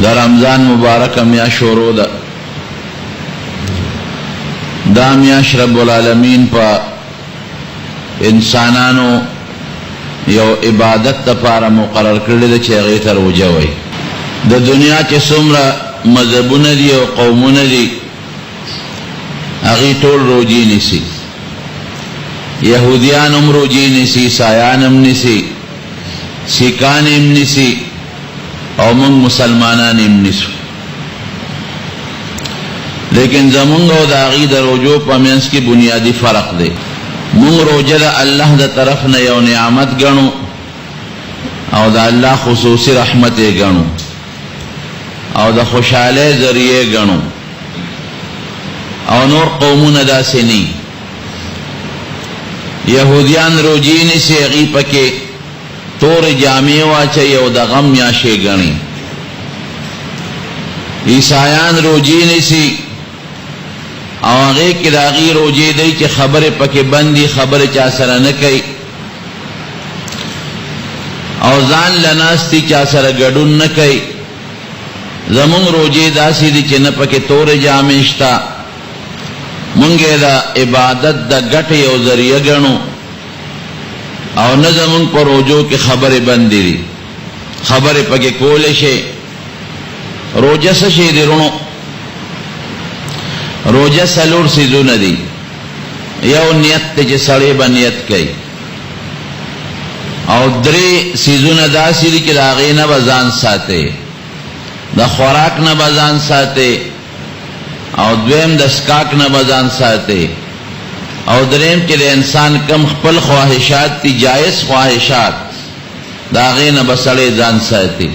دا رمضان مبارک میاشت شروع ده. دا میاشت رب العالمین پا انسانانو یو عبادت دپاره مقرر کړی ده چې هغې ته روژه وایي. د دنیا چې څومره مذهبونه دي او قومونه دي هغې ټول روژې نیسي. یهودیان هم روژې نیسي، عیسایان هم نیسي، سیکان هم نیسي او موږ مسلمانان هم نیسو. لیکن زمونږ او د هغې د روژو په منځ کې بنیادي فرق دی. مونږ روژه د الله د طرف نه یو نعمت ګڼو او د الله خصوصي رحمت یې ګڼو او د خوشحالۍ ذریعه ګڼو، او نور قومونه داسې نه. یهودیان روژې نیسي، هغې پکې تورې جامې واچوي او د غم میاشتې ګڼي. عیسایان روژې نیسي او هغې کې د هغې روژې دی چې خبرې پکې بند دي، خبرې چا سره نه کوي او ځان له ناستي چا سره ګډون نه کوي. زمونږ روژې داسې دي چې نه پکې تورې جامې شته، مونږ یې د عبادت د ګټې یو ذریعه ګڼو او نه زمونږ په روژو کې خبرې بندې دي، خبرې پکې کولی شي. روژه څه شی دی رونو؟ روژه څلور څیزونه دي. یو نیت دی چې سړی به نیت کوي، او درې څیزونه داسې دي چې د هغې نه به ځان ساتي. د خوراک نه به ځان ساتي، او دویم د څښاک نه به ځان ساتي، او دریم چې د انسان کم خپل خواهشات دي، جایز خواهشات، د هغې نه به سړی ځان ساتي.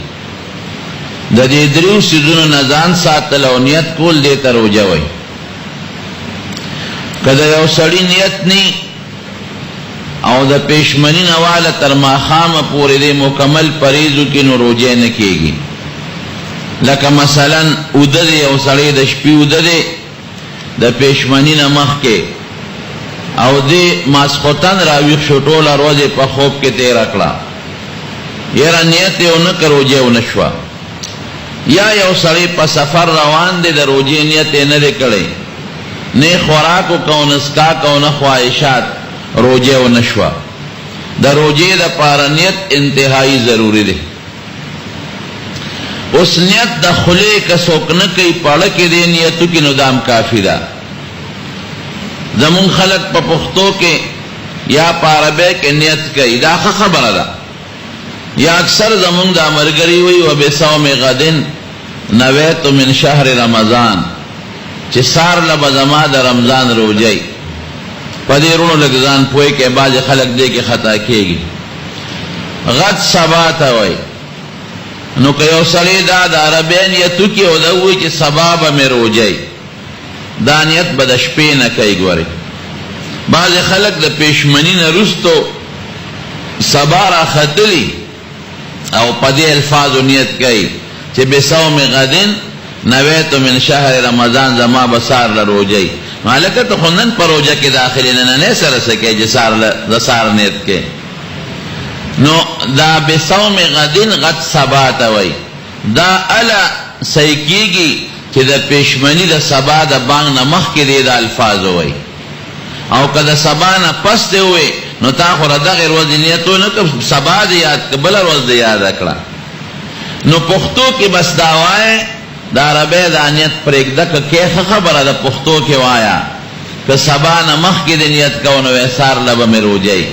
د دې دریو څیزونو نه ځان ساتل او نیت کول دې ته روژه وایي. که د یو سړي نیت نی او د پېشمني نه واله تر ماښامه پورې دې مکمل پرهیز وکړي نو روژه نه کېږي. لکه مثلا اوده دی، یو سړی د شپې اوده دی د پېشمني نه مخکې، او دې ماسخوتن راویښ شو، ټوله ورځ یې په خوب کې تېره کړه، یاره نیت یې ونه کړ، روژه ونه شوه. یا یو سړی په سفر روان دی، د روژې نیت یې نه دی کړی، نه خوراک وکړو، نه څښاک او نه خواهشات، روژه ونه شوه. د روژې دپاره نیت انتهایی ضروري دی. اوس نیت د خولې که څوک نه کوي، پړه کې دی نیت وکړي نو دام کافي ده. زمونږ خلک په پښتو کې یا په عربۍ کې نیت کوي، دا ښه خبره ده. یا اکثر زمونږ دا ملګري وایي وبصوم غد نویت من شهر رمضان، چې سار له به زما د رمضان روژه. په دې رونو لږ ځان پوه کې، بعضې خلک دې کې خطا کېږي. غد سبا ته وایي. نو که یو سړی دا د عربۍ نیت وکړي او دا ووایي چې سبا به مې روژه، دا نیت به د شپې نه کوي. ګورئ بعضې خلک د پېشمني نه وروستو سبا راختلي او په دې الفاظو نیت کوي چې بصوم غدن نویت من شهر رمضان، زما به سار له روژه. هلکه ته خو نن په روژه کې داخلې نننۍ سره څه کوې چې د سار نیت کې. نو دا بصوم غدن غد سبا ته وایي. دا اله صحیح کېږي چې د پېشمني د سبا د بانګ نه مخکې دی دا الفاظ وایي، او که د سبا نه پس دی ووایي نو تا خو د دغې ورځې نیت ونه کړ، سبا دې یاد کړه، بله ورځ دې یاده کړه. نو پښتو کې بس دا وایه، د عربۍ دا نیت پرېږده، که کې ښه خبره ده پښتو کې وایه. که سبا نه مخکې د نیت کوو نو سار له به مې روژه،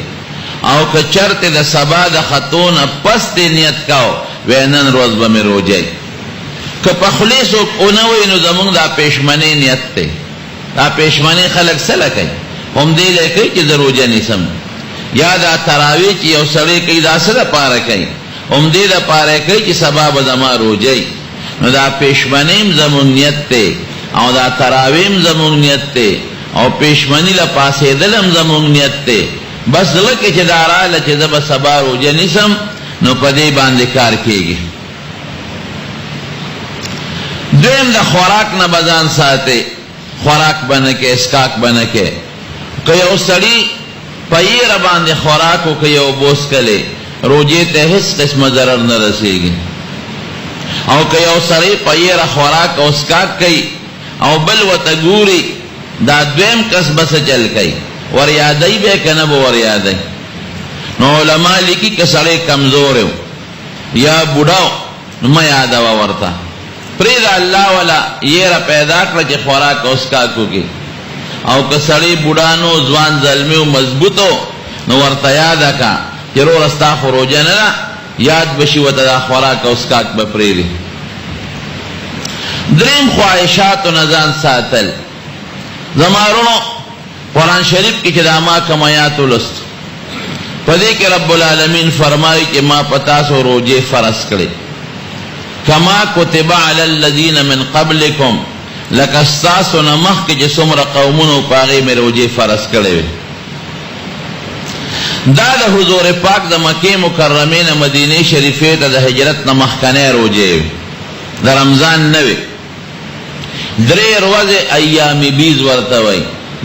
او که چرته د سبا د ختو نه پس دې نیت کوو وی نن ورځ به مې روژه. که په خولې څوک ونه وایي نو زمونږ دا پېشمنۍ نیت دی. دا پېشمنۍ خلک څه له کوي؟ همدې له کوي چې زه روژه نیسم. یا دا تراویح چې یو سړی کوي، دا څه دپاره کوي؟ همدې دپاره کوي چې سبا به زما روژه. نو دا پېشمنۍ هم زمونږ نیت دی، او دا تراویح هم زمونږ نیت دی، او پېشمني له پاسېدل هم زمونږ نیت دی. بس زړه کې چې دا راغله چې زه به سبا روژه نیسم نو په دې باندې کار کېږي. دویم د خوراک نه به ځان ساتي، خوراک به نه کوې، څښاک به نه کوې. که یو سړي په یېره باندې خوراک وکړي او بوس کلی، روژې ته هېڅ قسمه ضرر نه رسېږي. او که یو سړی په یره خوراک او اسکاک کوي او بل ورته ګوري دا دویم کس به څه چل کوي وریادی به که نه به وریادی نو علما لیکي که سړی کمزور و یا بوډا نو مه یادوه ورته پرېږده الله والا یره پیدا کړه چې خوراک او اسکاک وکړي او که سړی بوډا نو ځوان زلمی و مضبوطو نو ورته یاده که چې وروره ستا خو روژه نه ده یاد بشي ورته دا خوراک او اسکاک به پرېږدي دریم خواهشاتو نه ځان ساتل زما وروڼو قرآن شریف کې چې دا ما کوم آیات ولست په دې کې رب العالمین فرمایي چې ما په تاسو روژې فرض کړې کما کتب علی الذین من قبلکم لکه ستاسو نه مخکې چې څومره قومونو په هغې مې روژې فرض کړې وې دا د حضور پاک د مکې مکرمې نه مدینې شریفې ته د هجرت نه مخکنی روژې وې د رمضان نه وې 3 ورځې ایام بیز ورته وایي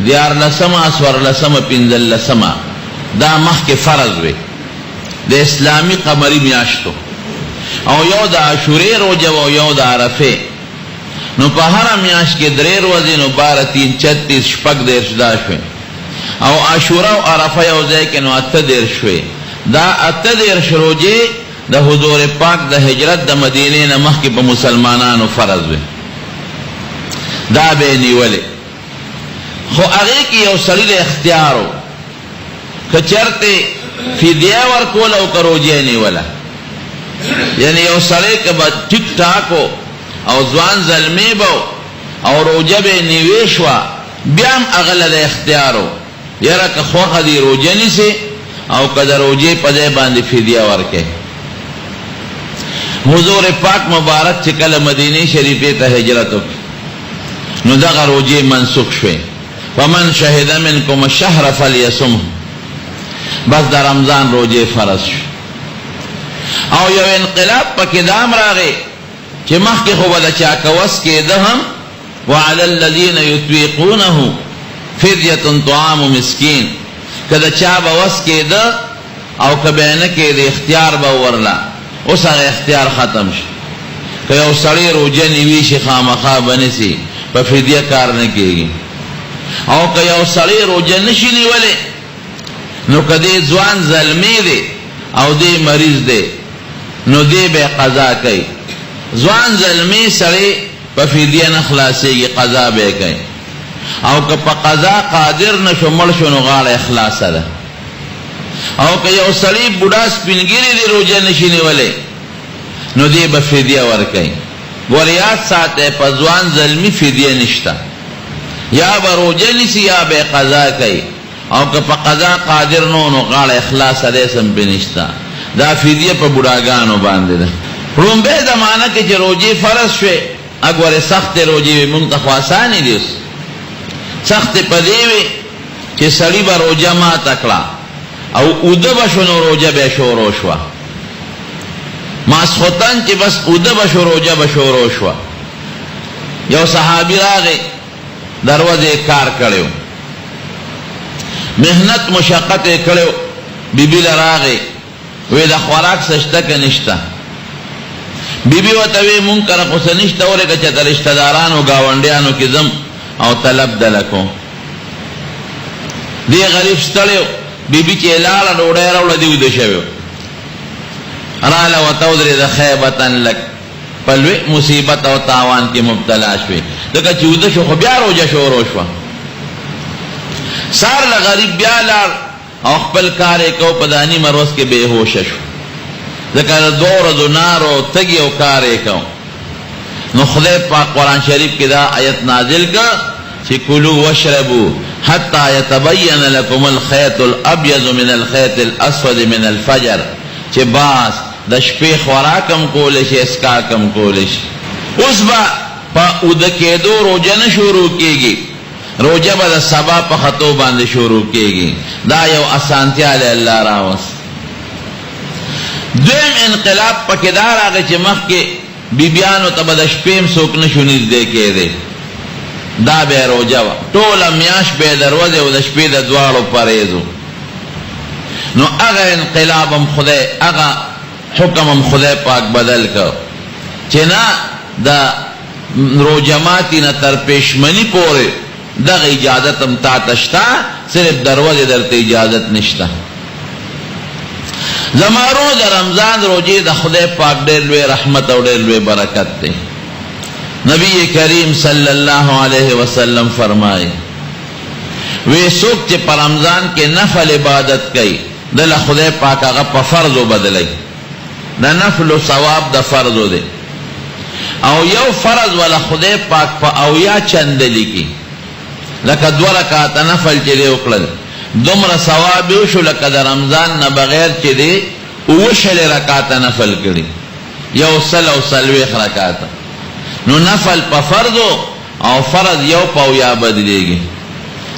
14 14 15 دا مخکې فرض وې د اسلامي قمري میاشتو او یو د عاشورې روژه او یو د عرفې نو په هره میاشت کې 3 ورځې نو 12 3 36 شپږ دېرش دا شوې او عاشوره او عرفه یو ځای کې نو 8 شوې دا 8 روژې د حضور پاک د هجرت د مدینې نه مخکې په مسلمانانو فرض وې دا به نیولې خو هغې کې یو سړي د اختیار و که چرته فدیه ورکول او که روژه نیوله یعنی یو سړی که به ټیک ټاک او ځوان زلمی به او روژه به نیوې شوه بیا هم هغه له د اختیار و یاره که خوښه دي روژه نیسي او که د روژې په ځای باندې فدیه ورکوي حضور پاک مبارک چې کله مدینې شریفې ته هجرت وکړي نو دغه روژې منسوخ شوې فمن شهد منکم الشهر فلیصمه بس د رمضان روژې فرض شو او یو انقلاب پکې دام راغی چې مخکې خو به د چا که وس کېده هم وعلى الذین یطیقونه فدیة طعام مسکین که د چا به وس کېده او که به نه کېده اختیار به ورله اوس هغه اختیار ختم شي که یو سړی روژه نیوي شي خامخا به نیسي په فدیه کار نه کېږي او که یو سړی روژه نشي نیولی نو که دی ځوان زلمی دی او دی مریض دی نو دی به قضا کوي ځوان زلمی سړی په فدیه نه خلاصېږي قضا به کوي او که په قضا قادر نشو مړ شو نو غاړه اخلاصه ده او که یو سړی بوډا سپینګیری دی روژه نشي نیولی نو دی به فدیه ورکوي وریاد ساته په ځوان زلمی فدیه نشته یا به روژه نیسي یا به قضا کوي او که په قضا قادر نو غاړه اخلاصه دی سم پې نشته دا فدیه په بوډاګانو باندې ده لومبۍ زمانه کې چې روژې فرض شوې اګورې سختې روژې وې مونږ ته خو اسانې دي اوس سختې په دې وې چې سړي به روژه ماته کړه او اوده به شو نو روژه به شروع شوه ماسخوتن چې بس اوده به شو روژه به شروع شوه یو صحابي راغی دروازې کار کړی محنت مشقت یې کړی بیبي له راغی وی د خوراک څه شته که نشته بیبي ورته وی مونږ کره خو څه نشته ورکه چې د رشته دارانو ګاونډیانو کې ځم او طلب دله کوم دی غریب ستړی و بیبي چې یې لاړه ډوډۍ راوړه دی ویده شوی و راله ورته ودرېده خیبتن لک په لوی مصیبت او تاوان کې مبتلا شوې ځکه چې ویده شو خو بیا روژه شروع شوه سار له غریب بیا لاړ او خپل کار یې کو په دا نیمه ورځ کې بېهوشه شو ځکه د 2 ورځو نارو تګي او کار یې کو نو خدای پاک قرآن شریف کې دا آیت نازل کړ چې کلوا واشربوا حتی یتبین لکم الخیط الابیض من الخیط الاسود من الفجر چې باز د شپې خوراکم کولی شي اسکاکم کولی شي اوس به په اوده کېدو روژه نه شروع کېږي روژه به د سبا په خطو باندې شروع کېږي دا یو اسانتیا له الله راوست دویم انقلاب پکې دا راغی چې مخکې بیبیانو ته به د شپې هم څوک نشو نږدې کېدی دا به روژه وه ټوله میاشت به یې د ورځې او د شپې د دواړو پرهیز و نو هغه انقلاب هم خدای هغه حکم هم خدای پاک بدل کړ چنا دا روجماتی نا تر پیشمنی پورے دا اجازت ہم تا تشتا صرف دروازے درتے اجازت نشتا زمارو دا رمضان روجے دا خدای پاک دیر لوے رحمت اور دیر لوے برکت دے نبی کریم صلی اللہ علیہ وسلم فرمائے وے سوک چے پر رمضان کے نفل عبادت کئی دل خدای پاک آگا پا فرضو بدلئی دا نفل و ثواب دا فرضو دے او یو فرض والا خدای پاک پا اویا چندلی کی لکا دو رکعت نفل چلے اکڑل دمر ثوابیو شو لکا دا رمضان نا بغیر چلے اوشل رکعت نفل کری یو سل او سلویخ رکعت نو نفل پا فرضو او فرض یو پا اویا بدلے گی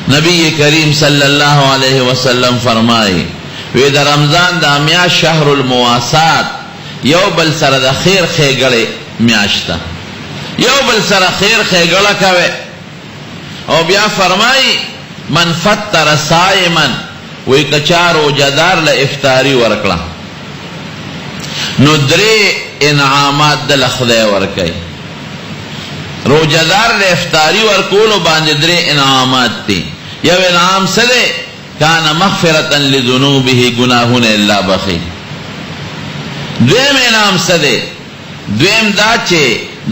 نبی کریم صلی اللہ علیہ وسلم فرمائی وی دا رمضان دا میاش شہر المواسات یو بل سر دا خیر خیگڑے میاشتا یو بل سر خیر خیگڑا کوئے او بیا فرمائی من فطر صائمن وی کچارو جدار لافطاری ورکلا نو درے انعامات دل خدای ورکئی روجدار لافطاری ورکولو باندې درے انعامات تی یو انعام سدے کان مغفرتا لذنوبه گناہون اللہ بخی دویم انعام سدے دویم دا چے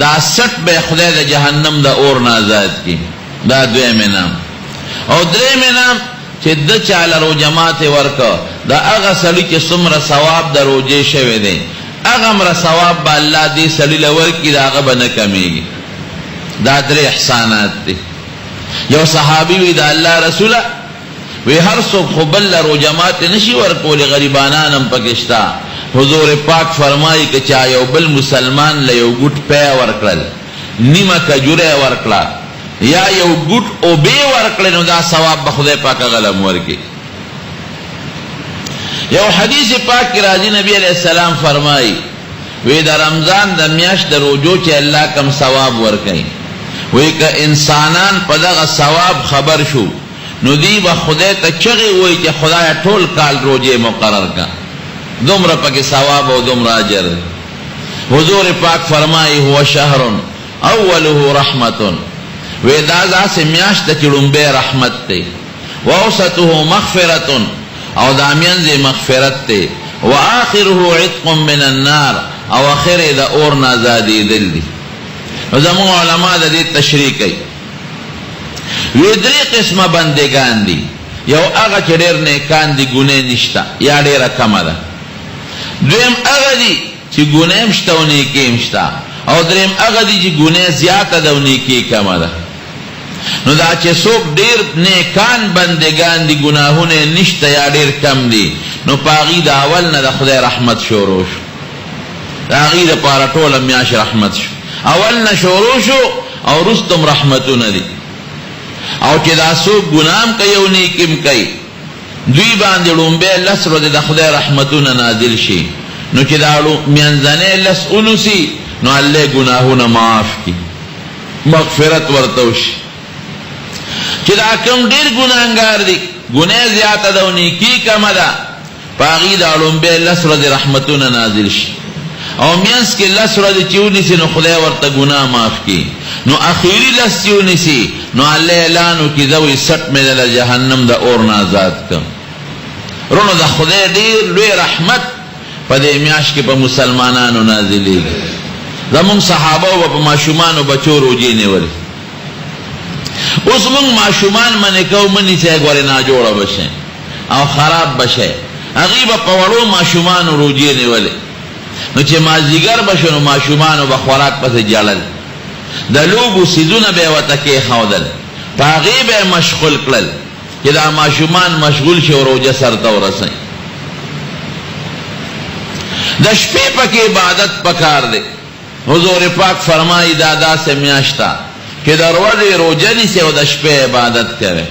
دا سٹ بے خدای دا جہنم دا اور نازاد کی دا دویم انعام او دریم انعام چے دا چالا روجمات ورکا دا اغا سلی چے سمر ثواب دا روجے شوے دے اغا مر ثواب با اللہ دی سلی لورکی دا اغا بنکمیگی دا در احسانات دی یو صحابی وی دا اللہ رسولہ وی ہر سوک خبل روجمات نشی ورکول غریبانانم پکشتا حضور پاک فرمائی کہ چاہ یو بل مسلمان لیو گٹ پے ورکل نیمہ کجورے ورکلا یا یو گٹ او بے ورکل نو دا ثواب بخدای پاک غلم ورکی یو حدیث پاک کی راضی نبی علیہ السلام فرمائی وی دا رمضان دا میاش دا روجو چے اللہ کم ثواب ورکی وی کہ انسانان پدغ ثواب خبر شو نو دی با خدای تا چغی ہوئی کہ خدای ٹھول کال روجے مقرر کا دمرا پاک ثواب و دمرا اجر حضور پاک فرمائی ہوا شہر اولہ رحمت وی دازا سے میاشت چڑم بے رحمت تے ووسطہ مغفرت او دامین زی مغفرت تے وآخرہ عتق من النار او آخر دا اور نازادی دل دی زمون علماء دا دی تشریح کئی وی دری قسم بندگان دی یو اغا چه دیر نیکان دی گناہ نشتا یا دیر کم دا دویم اغا دی چه گناہ مشتا و نیکی مشتا او دریم اغا دی چه گناہ زیادہ دا و نیکی کم دا نو دا چه سوک دیر نیکان بندگان دی گناہون نشتا یا دیر کم دی نو پاغی دا اول نا دا خدای رحمت شروع شو دا غی دا پارا طول میاش رحمت شو اول نا شروع شو او رستم رحمتو ندی او چې دا سوک گنام کئی او نیکم کئی دوی باندې لومبے لس رو دا خدای رحمتون نازل شی نو چې دا میانزنے لس انسی نو اللہ گناہون معاف کی مغفرت ورتوش چې دا کم دیر گناہنگار دی گناہ زیادہ دا و نیکی کم دا پاغی دا لومبے لس رو دا رحمتون نازل شی او مینس کے لس رو دا چیونی سی نو خدای ورطا گناہ معاف کی نو اخیری لس چیونی سی نو اللہ اعلانو کی دوی سٹ میں دل جہنم دا اور نازاد کم رونو دا خدای دیر لوی رحمت پا دے میاش کے پا مسلمانانو نازلی گی زمون صحابہ و پا معشومانو بچو روجینے ولی اس من معشومان منکو منی سے گوری ناجوڑا بشیں او خراب بشیں اغیبا پوڑو معشومانو روجینے ولی نو چه مازیگر بشنو معشومانو بخوراک پس جلل دا لوبو سیدون بے وطکی خودل پاغی بے مشغول کلل کہ دا معشومان مشغول شو روجہ سرطا و رسیں دا شپی پاک عبادت پکار دے حضور پاک فرمائی دادا سے میاشتا کہ دا روجہ نہیں سے دا شپی عبادت کرے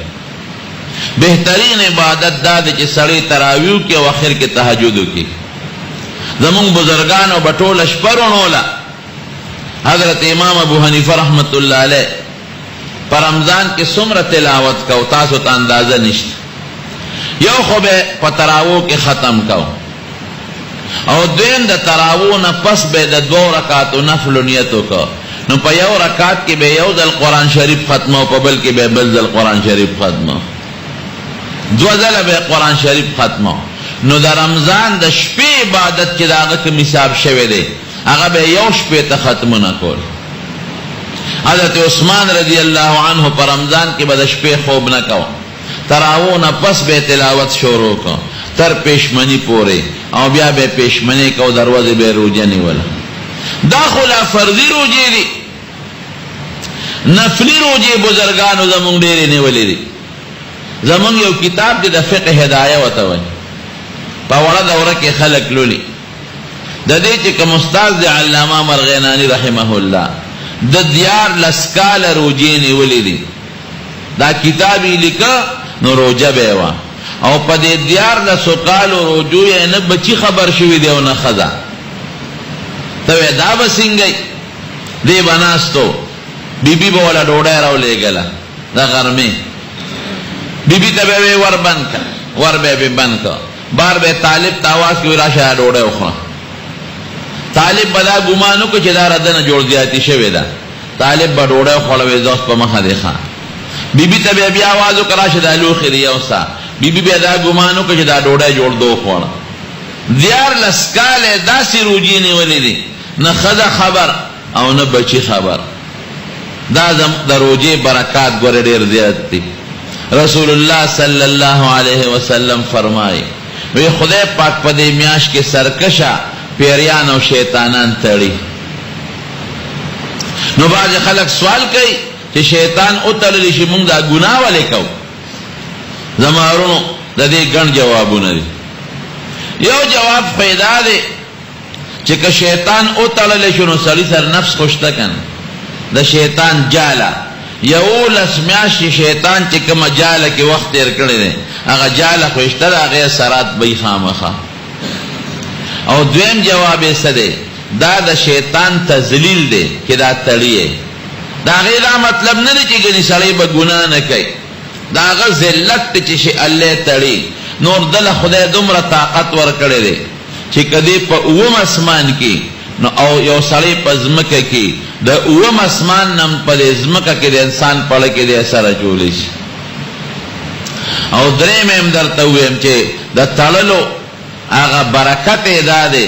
بہترین عبادت دا دے چے سڑی تراویو کی و آخر کے تحجدو کی زمون بزرگان و بطول اشپرون اولا حضرت امام ابو حنیفہ رحمت اللہ علیہ پر رمضان کے سمر تلاوت کا تاسو تا اندازہ نشت یو خوب پتراو کے ختم کا او دویم د تراویح نه پس به د 2 رکعاتو نفل نیت وکړه، نو په یو رکعت کې به یو ځل قرآن شریف ختمه او په بل کې به بل ځل قرآن شریف ختمه، 2 ځله به قرآن شریف ختمه. نو د رمضان د شپې عبادت چې د هغه کوم حساب شوی دی هغه به یو شپې ته ختمونه کول. حضرت عثمان رضی الله عنه په رمضان کې به د شپې خوب نه کوه، تراویح نه پس به تلاوت شروع کو تر پیشمنی پورې، او بیا به پیشمنی کو دروازه به روزه نیوله. دا خو لا فرضي روزې دي، نفلی روزې بزرګانو زمونږ ډېرې نیولې دي. زمونږ یو کتاب دی د فقه هدایه ورته وایي، په وړه دوره کې خلک لولي. د دې چې کوم استاد دی علامه مرغینانی رحمه الله د 14 کاله روزې نیولې دي، دا کتاب یې لیکه نو روزه به وه، او په دې 14 کالو روزو یې نه بچی خبر شوي دی او نه ښځه. ته وایې دا به څنګه دی به ناستو، بیبي به وله ډوډۍ راولېږله د غرمې، بیبي ته به یې ور بند کړه، ور به یې بند کړه، بار به طالب ته آواز کوي راشه ډوډۍ وخوره. طالب به دا ګمان وکړي چې دا ردنه جوړ زیاتي شوې ده، طالب به ډوډۍ وخوړه وایي زه اوس په مخه دی ښه. بیبي ته به بیا آواز وکړه راشه دا لوښي دی یوسه، بیبي بیا دا ګمان وکړه چې دا ډوډۍ جوړ دو وخوړه. 14 کاله داسې روزې نیولې دي، نه ښځه خبر او نه بچی خبر. دا د روزې برکات ګوره ډېر زیات دي. رسول الله صلی الله علیه وسلم فرمایي وی خدای پاک په دې میاشت کې سرکشه پیریان او شیطانان تړي. نو بعض خلک سوال کوي چې شیطان او تړلی شي موږ دا ګناه ولې کوو؟ زمارونو د دې ګڼ جوابونه دي. یو جواب پیدا دی چې که شیطان او تړلی شي نو سړي سر نفس خوشته کنه د شیطان جاله 11 میاشتې شیطان چې کومه جاله کې وخت تیر کړی دی هغه جاله خوشته ده، هغې سرات به یې خامخا. او دویم جواب یې څه دی؟ دا د شیطان تذلیل دی چې دا تړي. د هغې دا مطلب نه دی چې ګنې سړی به ګناه نه کوي، د هغه ذلت دی چې الله تړي. نور دله خدای دومره طاقت ورکړی دی چې کدی په 9 اسمان کې نو او یو سړی په ځمکه کې د 9 اسمان نم په ځمکه کې د انسان پړه کې د سره جوړی شي. او درېیم هم درته ویم چې د تړلو هغه برکت یې دا دی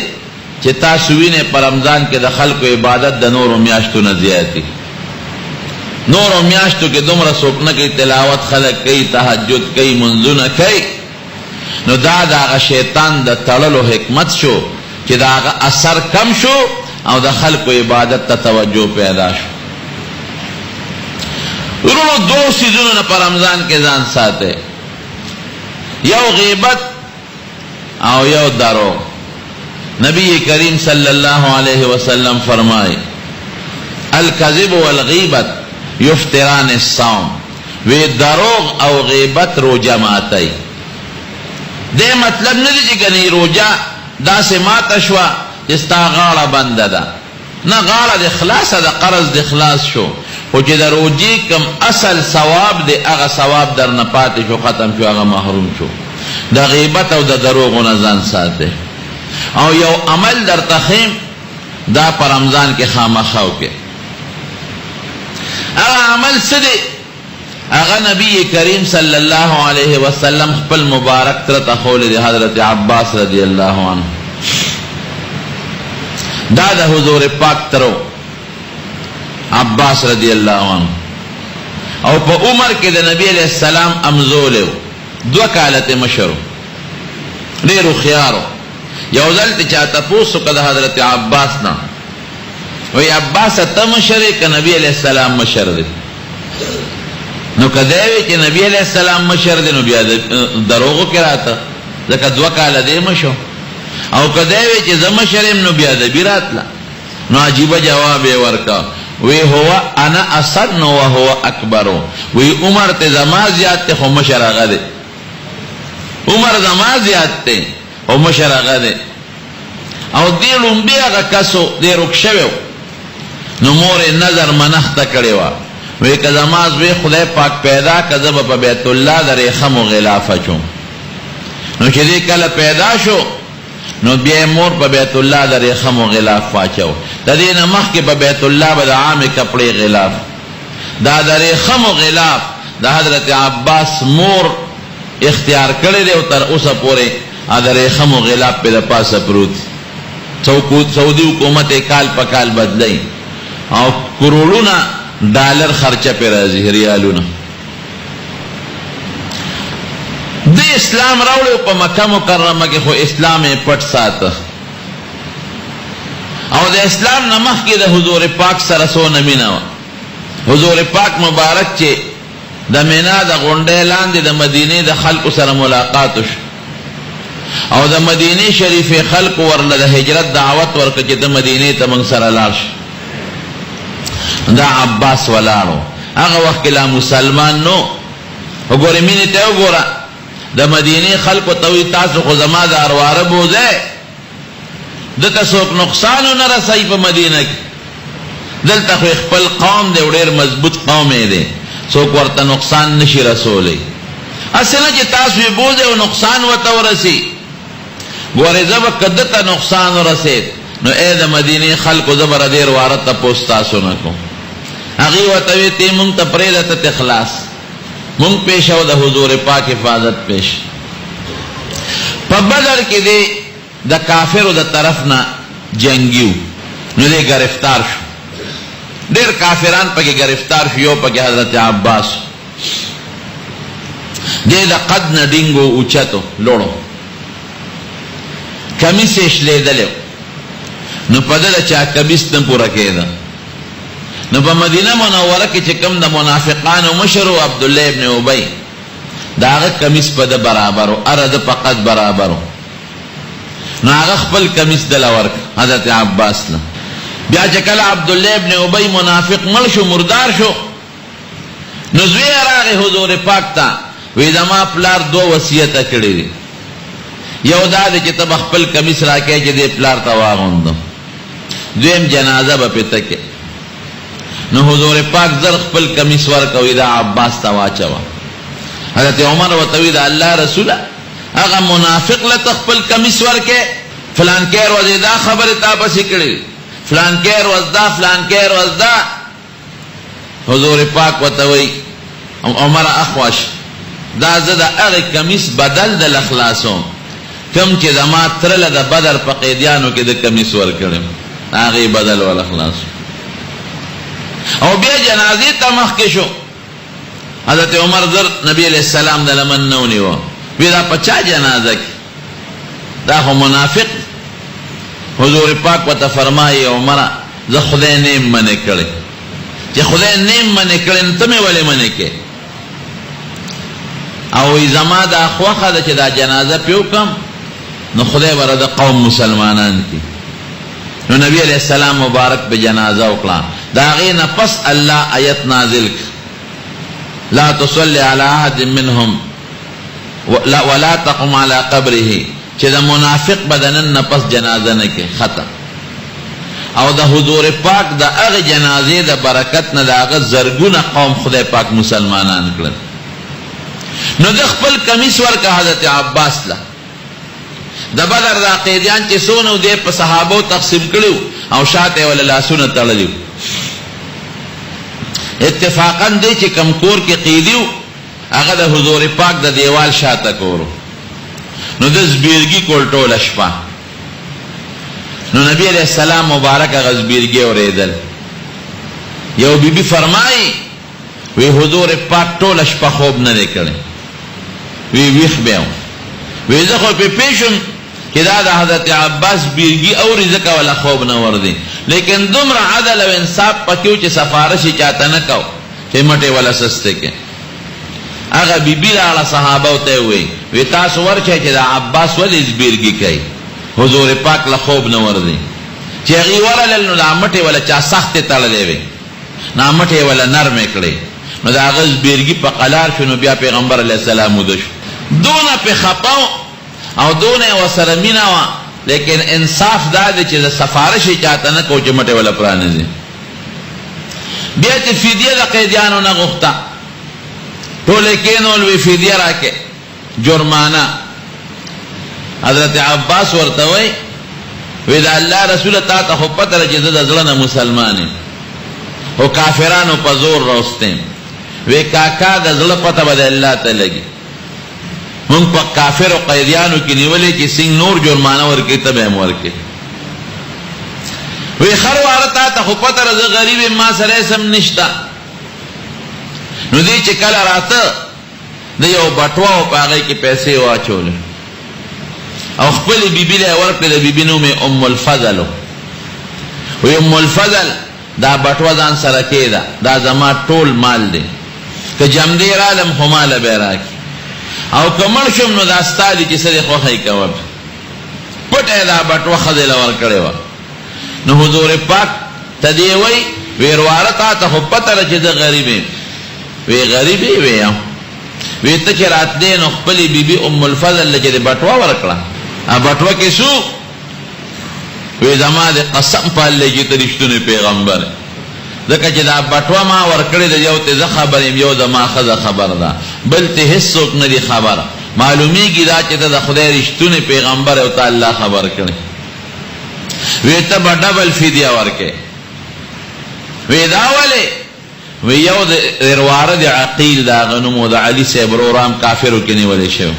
چې تاسو وینئ په رمضان کې د خلکو عبادت د نورو میاشتو نه زیات دی. نورو میاشتو کې دومره څوک نه کوي، تلاوت خلک کوي، تهجد کوي، منځونه کوي. نو دا د هغه شیطان د تړلو حکمت شو چې د هغه اثر کم شو او د خلکو عبادت ته توجه پیدا شو. ورونو 2 سیزونو نه په رمضان کې ځان ساته، یو غیبت او یو دروغ. نبی کریم صلی الله علیه وسلم فرمائے الکذب والغیبت یفتران الصوم، وی دروغ او غیبت روجہ ماتای. دے مطلب نه دی چې کني روجہ داسې ماته شوه چې ستا غاړه بنده ده، نه غاړه د خلاصه د قرض د خلاص شو، خو چې د روجې کم اصل ثواب دی هغه ثواب در نه پاتې شو، ختم شو، هغه محروم شو. د غیبت او د دروغو نه ځان ساته. او یو عمل در تخیم دا پر رمضان کې خامخا وکړئ. هغه عمل څه دی؟ هغه نبی کریم صلی الله علیه وسلم خپل مبارک تر ته ښولی دی، حضرت عباس رضی الله عنه. دا د حضور پاک ترو عباس رضی الله عنه، او په عمر کې د نبی علیہ السلام امزولیو، 2 کالته مشرو، ډېر هوښیارو. یو ځل ته چا تپوس وکړه د حضرت عباس نه، وی عباس ته مشر یې که نبی علیہ السلام مشر دی؟ نو که دی وی چې نبی علیہ السلام مشر دی نو بیا دروغ وکړې راته، ځکه 2 کاله دی مشو. او که دی وی چې زه مشر یم نو بیا ادبي راتله. نو عجیبه جواب یې ورکړه، وی هو انا اصغر و هو اکبر، وی عمر ته زما زیات دی خو مشر هغه دی. عمر زما زیات دی او مشر هغه دی. او دې لومبي هغه کسو دې رک شوی نو مور یې نظر منښته کړې وه، وی که زما زوی خدای پاک پیدا که زه به په بیت الله د ریخمو غلاف اچوم. نو چې دې کله پیدا شو نو بیا مور په بیت الله د ریخم او غلاف واچو. د دې نه مخکې په بیت الله به د عامې کپړې غلاف، دا د ریخم او غلاف د حضرت عباس مور اختیار کړی دی او تر اوسه پورې د ریخم او غلاف په د پاسه پروت. سعودي حکومت کال په کال بدلی او کروڑونه ډالر خرچه پې راځي، ریالونه. د اسلام راوړو په مکه مکرمه کې، خو اسلام یې پټ ساته او د اسلام نه مخکې د حضور پاک سره څونه مینه وه. حضور پاک مبارک چې د مینا د غونډۍ لاندې د مدینې د خلکو سره ملاقات شو او د مدینې شریفې خلکو ورله د هجرت دعوت ورکړه چې د مدینې ته موږ سره لاړ شو. دا عباس ولاړو، هغه وخت کې لا مسلمان نو. وګورې مینې ته وګوره، د مدینې خلکو ته وایي تاسو خو زما د ارواره بوځئ، دته څوک نقصان ونه رسوي په مدینه کې. دلته خو خپل قوم دی، ډېر مضبوط قوم یې دی، څوک ورته نقصان نشي رسولی. هسې نه چې تاسو یې بوځئ او نقصان ورته ورسي. ګورې زه به که دته نقصان ورسېد نو ای د مدینې خلکو زه به د دې ارواره تپوس تاسو نه کوم. هغې ورته ویې ته مونږ ته پرېږده ته اخلاص، مونږ پیش او د حضور پاک حفاظت پیش. په بدر کې دی د کافرو د طرف نه جنګي نو دی گرفتار شو. ډېر کافران پکې گرفتار شو، یو پکې حضرت عباس. دی د قد نه ډینګو اوچتو لوړو، کمیس یې شلېدلی نو په ده د چا کمیس نه پوره کېده. نو په مدینه منوره کې چې کوم د منافقانو مشر و عبدالله ابن ابی، د هغه کمیس په ده برابر و، اره ده په قد برابر و. نو هغه خپل کمیس دله ورکړه حضرت عباس له. بیا چې کله عبدالله ابن ابی منافق مړ شو، مردار شو، نو زوی یې راغی حضور پاک ته، وی زما پلار دو وصیته کړي دي. یو دا دی چې ته به خپل کمیس راکړې چې دې پلار ته واغوندم، دویم جنازه به پې ته کې. نو حضور پاک زر خپل کمیس ورکوي دا عباس ته واچوه. حضرت عمر ورته وی د الله رسوله هغه منافق له ته خپل کمیس ورکې، فلان کې ورځې دا خبرې تا پسې کړې، فلان کې ورځ دا، فلان کې ورځ دا. حضور پاک ورته وی عمر اخوش، دا زه د هغې کمیس بدل د اخلاصوم کم چې زما تره له د بدر په قیدیانو کې د کمیس ورکړم، هغې بدل ول اخلاص. او بیا جنازې ته مخکې شو. حضرت عمر زر نبی علیہ السلام د لمن نه ونیوه، وی دا په چا جنازه کې؟ دا خو منافق. حضور پاک ورته فرمایي عمره زه خدای نه یم منې کړی، چې خدای نه یم منې کړی نو ته مې ولې منې کې؟ او وی زما دا خوښه ده چې دا جنازه پې وکړم نو خدای به د قوم مسلمانان کې. نو نبی علیہ السلام مبارک په جنازه وکړه. د هغې نه پس الله آیت نازل کړ، لا تصلی علی احد منهم ولا تقم علی قبره، چې د منافق بدنن نه پس جنازه نه کې ختم. او د حضور پاک د هغې جنازې د برکت نه د هغه زرګونه قوم خدای پاک مسلمانان کړل. نو د خپل کمیس ورکه حضرت عباس له. د بدر دا قیدیان چې څونه دی په صحابو تقسیم کړي او شاته ول لاسونه تړلي. اتفاقا دی چې کم کور کې قیدی هغه د حضور پاک د دیوال شاته کورو، نو د زبیرګي کول ټوله شپه. نو نبی علیہ السلام مبارک هغه زبیرګي اورېدل. یو بیبي فرمایي وی حضور پاک ټوله شپه خوب نه دی کړی، وی ویښ بیا وی زه خو پې پیشم چې دا د حضرت عباس بیرګي اوري ځکه ولا خوب نه وردی، لیکن دومره عدل او انصاف پکې و چې سفارش یې چاته نه کو چې مټې ولا سسته کې. هغه بیبي راغله صحابو ته وی وی تاسو ورچئ چې د عباس ولې بیرګي کوي، حضور پاک له خوب نه وردی. چې هغې ورلل نو دا مټې ولا چا سختې تړلې وې، نا مټې ولا نرمې کړې، نو د هغه بیرګي په قلار شو. نو بیا پیغمبر علیه السلام وده شو. دونه پې خپه او دونه یې ورسره مینه وه، لیکن انصاف دا دی چې د سفارش یې چاته نه کو چې مټې ولا پرانیزي. بیا چې فدیه د قیدیانو نه غوښته، ټول یې کېنول وی فدیه راکې، جرمانه. حضرت عباس ورته وی دا الله رسول تا ته خو پته لري چې د زړه نه مسلمان یم او کافرانو په زور راوستم وی کاکا د زړه پته به الله ته لګي مونږ په کافر او قیدیانو کې نیولې چې څنګه نور جرمانه ورکړي ته به ورکړي وی خرواره تا ته خو پته لري غریب ما سره سم نشتا نو دې چې کله راته د یو بټوا او په هغه کې پیسې واچول او خپل بیبی له ورکړه د بیبی نوم ام الفضل وی ام الفضل دا بټوا ځان سره کېده دا زما ټول مال دی که جمدیر عالم خماله به راکي او کمر شم نو دا ستالي چې سره خوخی کوي پټه دا بټوا خدای ورکړې و نو حضور پاک تدی وی وروارتا ته پته لري چې د غریبې وی غریبې وی ته چې راتلې نو خپل بیبي ام الفضل چې د بټوا ورکړه ا بټوا کې سو وی زما د قسم په الله چې ته رښتونه پیغمبر ځکه چې دا بټوا ما ورکړې د یو ته خبر یو د ما خزه خبر ده بل ته هیڅ څوک نه دی خبر معلومیږي دا چې د خدای رښتونه پیغمبر او تعالی خبر کړي وی ته ډبل فدیه ورکې وی دا ولی وی یو د ورواره د عقیل دا غنمو د علي صاحب رورام کافرو کې نیولې شو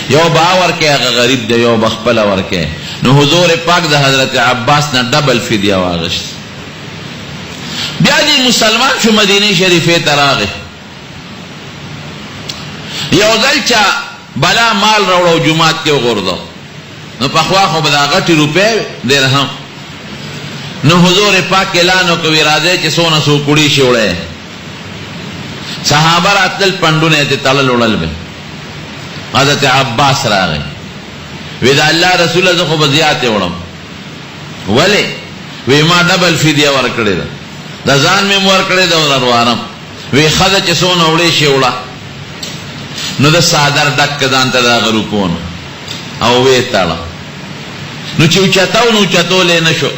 یو باور کې هغه غریب دی یو بخپل ورکه نو حضور پاک د حضرت عباس نه ډبل فدیه واغشت بیا دې مسلمان شو مدینه شریفه ته راغی یو ځل چې بلا مال راوړو جمعات کې وګورځو نو په خوا خو به دا غټي روپې درهم نو حضور پاک اعلان وکوي راځي چې سونه سو کړي شي وړه صحابه راتل پندونه ته تړل وړل به حضرت عباس راغی وی دا الله رسول الله خو بزیات وړم ولی وی ما ډبل فدیه ورکړی دا ځان مې ورکړی دا وروانم وی خدای چې سونه وړي شي وړه نو د صادر ډک ځان ته دا غروپون او وی تاړه نو چې چتاو نو چتولې نشو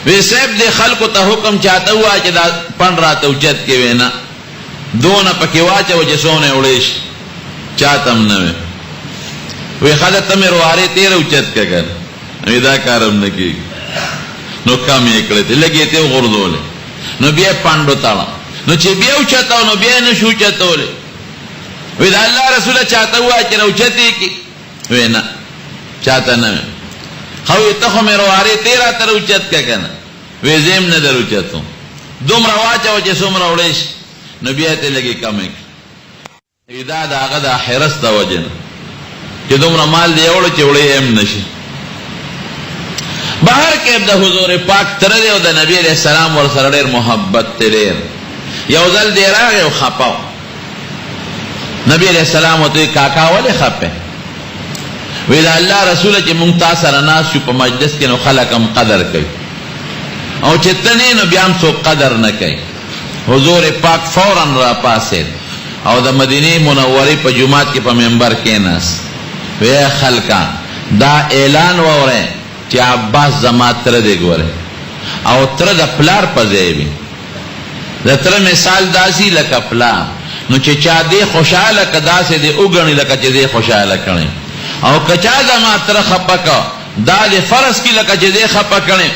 وی صاحب دې خلکو ته حکم چاته وا چې دا پن راته اوچت کې وینا دونه پکې واچو چې سونه وړي شي چاہتم نوے وی خالد تمہیں روارے تیر اوچت کا کر وی دا کارم نکی نو کام اکڑے تے لگے تے غردو لے نو بیا پانڈو تالا نو چے بیا اوچتاو نو بیا نشو چتو لے وی دا اللہ رسول چاہتا ہوا چرا اوچتی کی وی نا چاہتا نوے خوی تخو میں روارے تیرا تر اوچت کا کنا وی زیم ندر اوچتو دوم رواچا وچے سوم روڑیش نو بیا تے لگے کام اکڑے دا دا هغه د حرس د وجه نه چې دومره مال دی وړو چې وړې هم نشي بهر کې د حضور پاک تر دی او د نبی علیہ السلام ور سره ډېر محبت تیر یو ځل دی راغی او خپاو نبی علیہ السلام ته کاکا ولې خپه وی دا الله رسول چې مونږ تاسو سره ناس شو په مجلس کې نو خلکم قدر کوي او چې تنه نو بیا هم څوک قدر نه کوي حضور پاک فورا را پاسید او د مدینه منوره په جمعات کې په منبر کې ناس وی خلکا دا اعلان وره چې عباس زما تر دې ګوره او تر د پلار په ځای وي د تر مثال داسي لکه پلار نو چې چا دې خوشاله کدا سه دې وګڼي لکه چې دې خوشاله کړي او کچا زما تر خپکا دا دې فرض کی لکه چې دې خپکړي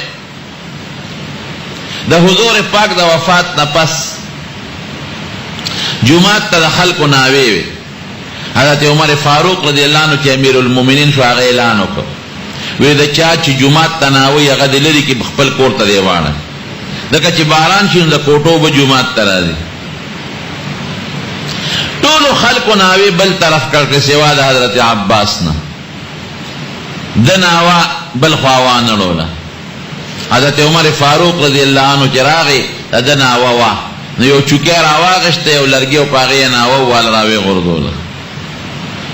د حضور پاک د وفات نه پس جمعات ته خلکو ناوي وي حضرت عمر فاروق رضی الله عنه چې امیر المؤمنین شو هغه اعلان وکړ وی د چا چې جمعات ته ناوي هغه د لري کې خپل کور ته دیوانه دغه چې باران شي د کوټو به جمعات ته راځي ټول خلکو ناوي بل طرف کړ سوا د حضرت عباس نه د ناوا بل خواوان وروله حضرت عمر فاروق رضی الله عنه چراغي د ناوا وا نو یو چوکې راواغشته یو لرګي او پاغې ناوا وال راوي غردول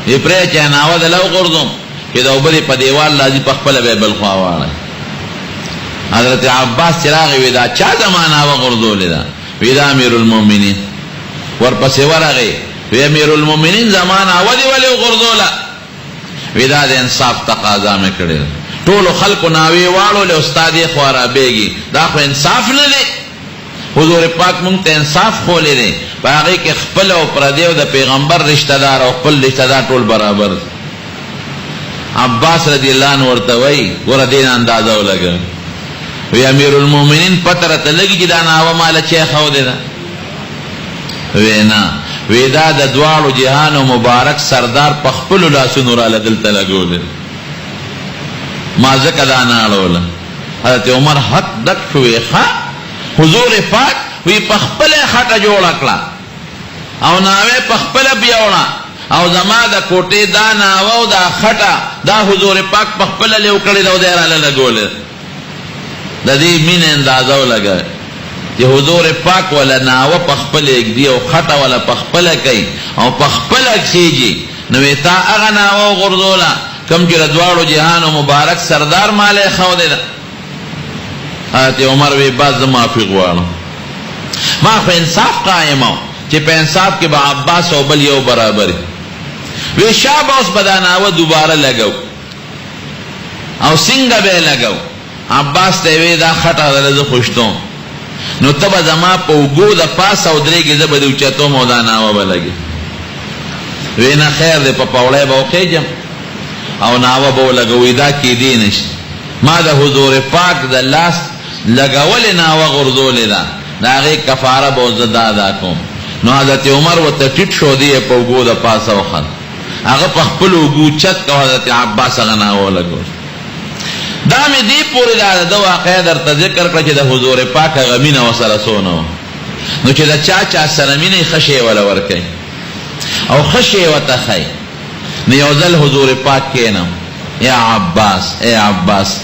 یې پرې چې ناوا د لو غردوم چې دا وبري په دیوال لازم په خپل به بل خواواله حضرت عباس چراغي ودا چا زمانہ و غردول دا ودا امیر المؤمنین ورپسې ورغه وی امیر المؤمنین زمانہ ولي غردولا ودا د انصاف تقاضا مې کړل ټول خلکو ناوي واړو له استاد یې خورا بیگی دا خو انصاف نه دی حضور پاک مونږ ته انصاف خولې دی باغې کې خپل او پردیو د پیغمبر رشتہ دار او خپل رشتہ دار ټول برابر عباس رضی اللہ عنہ ورته وی ور دین اندازه ولګ وی امیر المؤمنین پتر ته لګی چې دا ناوه مال چه خو دې وینا ویدا د دوالو جهان مبارک سردار پخپل لاسونو را لدل تلګول ما زکه دا ناړول حضرت عمر حق دک شوې ښا حضور پاک وی پخپل خټه جوړ کړه او ناوه پخپل بیاوړه او زما د کوټې دا ناوه دا خټه دا حضور پاک پخپل له وکړې دا ودره لګول د دې مين اندازو لګا چې حضور پاک ولا ناوه پخپل یک دی او خټه ولا پخپل کوي او پخپل کیږي نو تا هغه ناوه غردولا کم چې دوالو جهان مبارک سردار مالې خو دې حضرت عمر وی باز معافی غواړم ما په انصاف قائمو چې په انصاف کې با عباس او بل یو برابر وی شاباس بداناوه دوباره لګاو او څنګه به لګاو عباس ته وی دا خټه درزه خوشتم نو تبا زما په وګو د پاس او درې کې زبر اوچتو موداناوه بلګي وینا خیر دې په پاوړې به وکېجم او ناوه به لګوي دا کې دینش ما د حضور پاک د لاس لګول ناوه غرزول دا هغه کفاره به زدا ادا کوم نو حضرت عمر وته ټیټ شو دی په وګو د پاس او خل هغه په خپل وګو چت کو حضرت عباس هغه ناوه لګول دا مې دی پورې دا واقعه درته ذکر کړ چې د حضور پاک غمینه وسره سونه نو چې دا چا سره مینه خشه ولا ورکه او خشه وته خی نو یو ځل حضور پاک کینم یا عباس اے عباس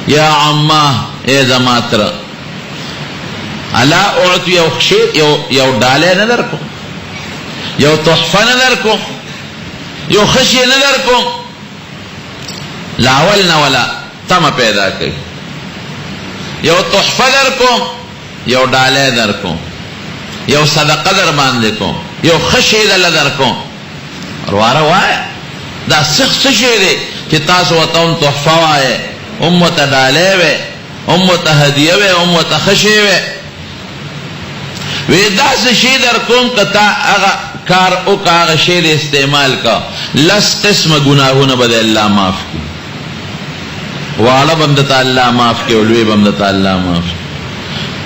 یا عمه اے زماتر الا اعطي یو خشه یو ډاله نه درکو یو تحفه نه درکو یو خشه نه درکو لاول نه ولا تم پیدا کړي یو تحفه درکو یو ډاله درکو یو صدقه در باندې کو یو خشه دل درکو ورواره وای دا سخت شي دي چې تاسو وتاون تحفه وای امته ډاله وي امته هدیه وي امته خشه وي وی دا شي در کوم کتا هغه کار او هغه شی استعمال کا لس قسم گناهونه بده الله معاف کی والا بند تعالی معاف کی اولوی بند تعالی معاف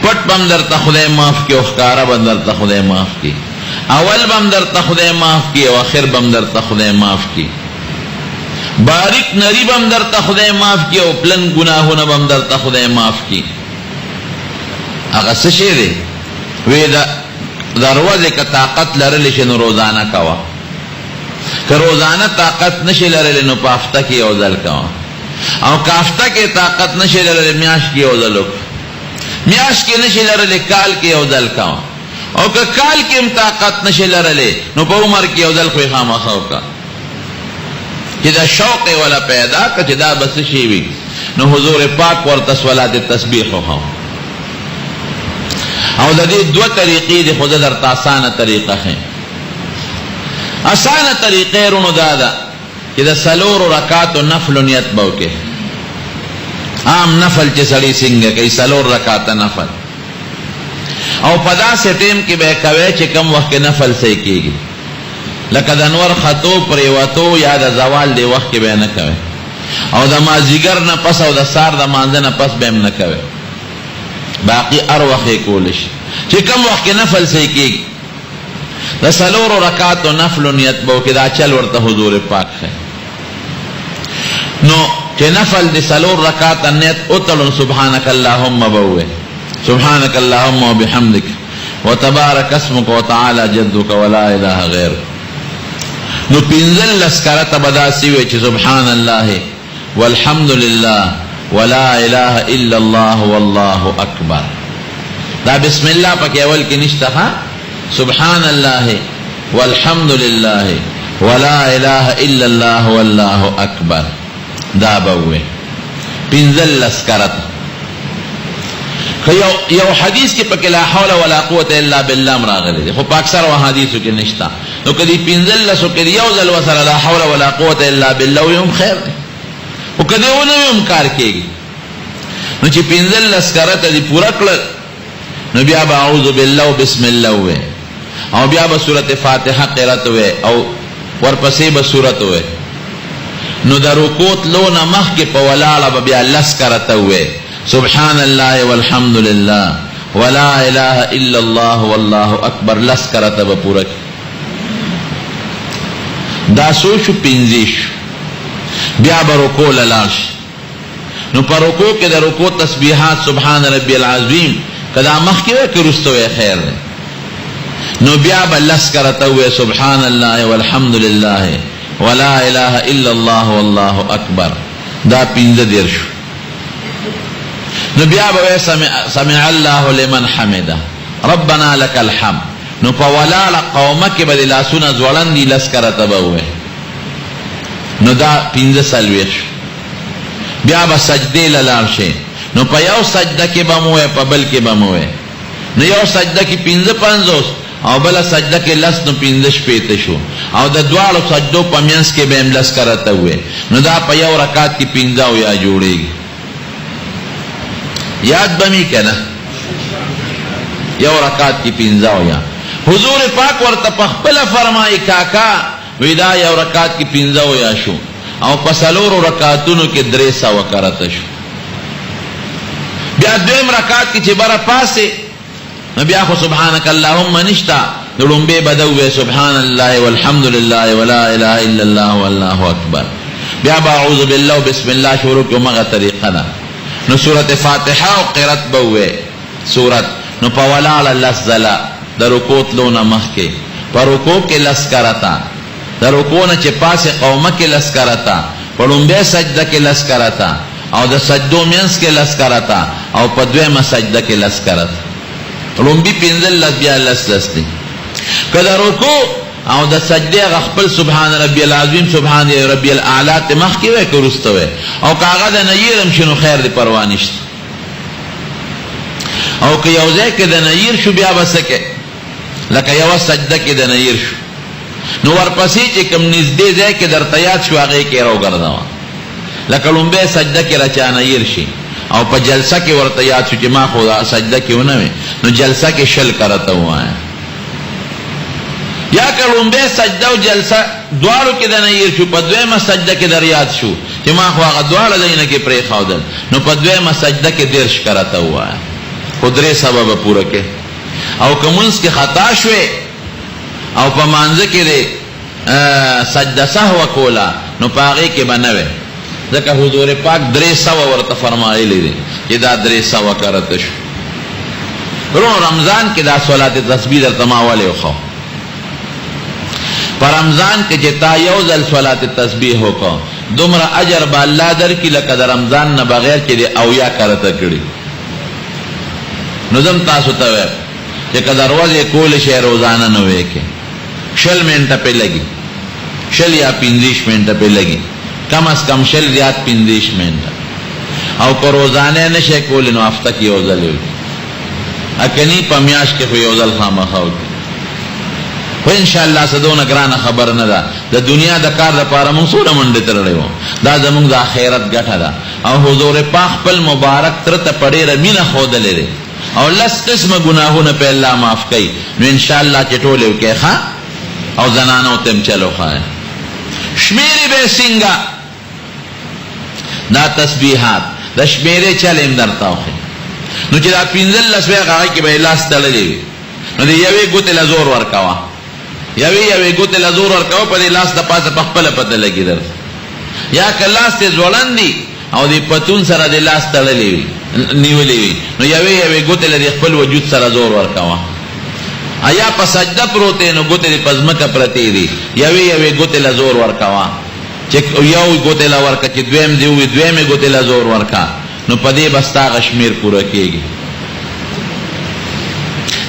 پټ بندر ته خدای معاف کی او ښکارا بندر ته خدای معاف کی اول بندر ته خدای معاف کی او اخر بندر ته خدای معاف کی باریک نری بندر ته خدای معاف کی او پلن گناهونه بندر ته خدای معاف کی هغه څه شی دی وی دا دروازه که طاقت لرلی شي نو روزانه کوا که روزانه طاقت نشي لرلی نو په هفته کې یو ځل کوا او که هفته کې طاقت نشي لرلی میاشت کې یو ځل میاشت کې نشي لرلی کال کې یو ځل کوا او که کال کې هم طاقت نشي لرلی نو په عمر کې یو ځل خو خامخا وکړه چې دا شوق ولا پیدا که چې دا بس شي وي نو حضور پاک ورته صلات تسبیح وکړه او د دې دوه طریقې د خود درته آسانه طریقه ہے آسانه طریقې رونو دادا چې د سلور رکعات نفل نیت بوکه عام نفل چې سړی څنګه کوي سلور رکعات نفل او پدا سے ټیم کې به کوي چې کم وخت نفل صحیح کیږي لکه د انور خطو پر وتو یا د زوال دی وخت کې به نه کوي او د مازیګر نه پس او د سار د مانځ نه پس به نه کوي باقی ار وقت کولش چې کم وخت نفل صحیح کیږي د سلور رکعات نفل نیت بو کې دا چل ورته حضور پاک ہے نو چې نفل د سلور رکعات نیت او تل سبحانك اللهم بوه سبحانك اللهم وبحمدك وتبارك اسمك وتعالى جدك ولا اله غيرك نو پنځل لسکرته بدا سی وی چې سبحان الله والحمد لله ولا اله الا الله والله اکبر دا بسم الله پکې اول کې نشته ها سبحان الله والحمد لله ولا اله الا الله والله اکبر دا بوه پنځل لسکرته یو حدیث کې پکې لا حول ولا قوت الا بالله راغلی خو په اکثر احادیثو کې نشته نو کدی پنځل لسو کې یو ځل وسره لا حول ولا قوت الا بالله يوم خیر دی او کدی ونه يوم کار کېږي نو چې پنځل لسکرته دی پورا کړ نو بیا به اعوذ بالله بسم الله و او بیا به سورته فاتحه قرات و او ورپسې به سورته و نو د رکوع تلو نه مخکې په ولاړه به بیا 10 کرته ووایې سبحان الله والحمد لله ولا اله الا الله والله اکبر 10 کرته به پوره کړي. دا څو شو؟ 15 شو. بیا به رکوع له لاړ شي. نو په رکوع کې د رکوع تسبیحات سبحان ربی العظیم که دا مخکې وی که وروسته وی خیر دی. نو بیا به 10 کرته وی سبحان الله والحمد لله ولا اله الا الله والله اکبر. دا 15 شو. نو بیا به سمع الله لمن حمده ربنا لك الحمد. نو په ولاړه قومه کې به د لاسونه ځوړندي 10 کرته به وی. نو دا 15 شو. بیا به سجدې له لاړ شي. نو په یو سجده کې به مو وی په بل کې به مو وی. نو یو سجده کې 55 او بل سجده کې 10 نو 15 شو. او د دواړو سجدو په منځ کې به هم 10 کرته وی. نو دا په یو رکعت کې 15 یا جوړېږي. یاد به می کنه یو رکعت کې 15 یا حضور پاک ورته په خپل فرمایي کاکا وی دا یو رکعت کې 15 یا شو او په څلورو رکعتونو کې 300 کرته شو. بیا دویم رکعت کې چې بره پاسه نو بیا خو سبحانك اللهم نشتا لومبه بدو سبحان الله والحمد لله ولا اله الا الله والله اکبر. بیا اعوذ بالله بسم الله شروع کومه طریقه ده. نو سورۃ فاتحه او قرات بوه سورۃ نو په ولاله لزلا د رکوع لونه مخکې په رکوع کې لس کرتا د رکوع نه چې پاسه قومه کې لس کرتا په لومبه سجده کې لس کرتا او د سجدو مینس کې لس کرتا او په دویمه سجده کې لس کرتا. لومبي 15 بیا لس دي. کله رکوع او د سجده خپل سبحان ربی العظیم سبحان ربی الاعلی ته مخکې وای که وروسته وای او کاغه د نیر شنو خیر دی پروا نشته. او که یو ځای کې د نیر شو بیا بسکه لکه یو سجده کې د نیر شو نو ورپسې چې کوم نږدې ځای کې درته یاد شو هغه کې راوګرځاوه. لکه لومبه سجده کې رچا نیر شي او په جلسه کې ورته یاد شو چې ما خو سجده کې ونه وي نو جلسه کې شل کرته وای. یا که لومبه سجده او جلسه دواړو کې د نیر شو په دویمه سجده کې در یاد شو چې ما خو هغه دواړه ځایونه کې پرې خاودل نو په دویمه سجده کې 10 کرته وای. خو 3 سبب پوره کې. او که منځ کې خطا شوې او په مانځه کې سجده سهو کولا نو په هغې کې به نه وی ځکه حضور پاک 300 ورته فرمایلی دی چې دا 300 کرته شو. رمضان کې دا صلات تسبیح درته ما ولې وښو. په رمضان کې چې تا یو ځل صلات تسبیح وکړو دومره اجر به الله درکړي لکه د رمضان نه بغیر چې د 80 کرته کړي. نو زم تاسو ته وایم چې که د ورځې کول شی روزانه نه وی کې 60 منټه پې لګي 60 یا 15 منټه پې لګي کم از کم 60 زیات 15 منټه. او که روزانه نشي کولی نو هفته کې یو ځل وکړي اکني په میاشت کې خو یو ځل خامخا وکړي. خو انشاءالله څه دونه ګرانه خبره نه ده. د دنیا د کار دپاره موږ څومره منډې تړلی وو دا زموږ د آخرت ګټه ده. او حضور پاک خپل مبارک تره ته په ډېره مینه ښودلی دی او 10 قسمه ګناهونه په الله معاف کوي. نو انشاءالله چې ټول یې وکړئ ښه او زنانو ته هم چلو ښه شمیرې به څنګه دا تسبیحات د شمیرې چل هم درته وښي. نو چې دا 15 وی هغه کې به یې لاس تړلی وي نو د یوې ګوتې له زور ورکوه یوې ګوتې له زور ورکوه په دې لاس د پاسه په خپله پته لګي درته. یا که لاس یې ځوړند دي او د پتون سره د لاس تړلی وي نیولې وي نو یوې ګوتې له خپل وجود سره زور ورکوه. یا په سجده پروت دی نو ګوتې په ځمکه پرتې دي یوې ګوتې له زور ورکوه چې یو ګوتې له ورکه چې دویم دی وي دویمې ګوتې له زور ورکه نو په دې به ستا هغه شمېر پوره کېږي.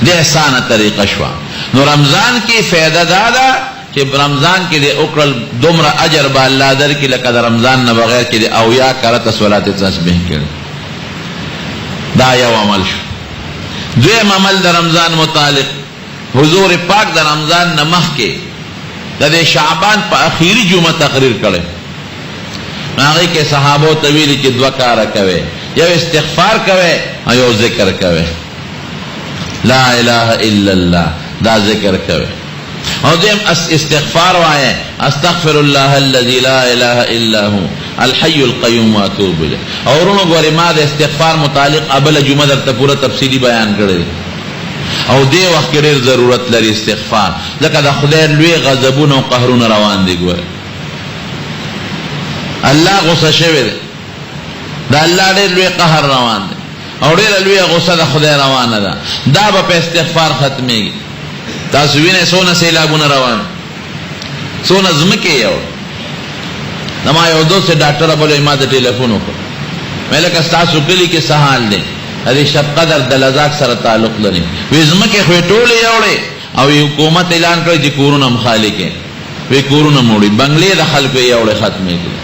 د احسانه طریقه شوه. نو رمضان کې فایده دا ده چې رمضان کې د وکړل دومره اجر به الله درکړي لکه د رمضان نه بغیر چې د 80 کرته صلات تسبیح کړي. دا یو عمل شو. دویم عمل د رمضان متعلق حضور پاک د رمضان نه مخکې د شعبان په اخیری جمعه تقریر کړی. هغې کې صحابو ته ویلي چې 2 کاره کوئ یو استغفار کوئ او یو ذکر کوئ لا اله الا الله دا ذکر کوئ او دیم استغفار وایه استغفر الله الذي لا اله الا هو الحي القيوم واتوب الیه. اور نو ګورې ما د استغفار متعلق ابل جمعه درته پوره تفصیلی بیان کړی او دې وخت کې ډېر ضرورت لري استغفار، ځکه د خدای لوی غضبونه او قهرونه روان دي. ګوره الله غصه شوی دی، د الله ډېر لوی قهر روان دی او ډېره لوی غصه د خدای روانه ده. دا به په استغفار ختمېږي. تاسو وینئ څونه سیلابونه روان، څونه ځمکې یو. زما یو دوست ډاکټر بولې ما ته ټلیفون وکړ، مې لکه ستاسو کلي کې څه حال دی؟ د شب قدر د لذات سره تعلق لري. وی ځمکې خو یې ټولې یوړې او حکومت اعلان کړی چې کورونه هم خالي کړي. وی کورونه موړي، بنګلې د خلکو یې یوړې ختمې کړي.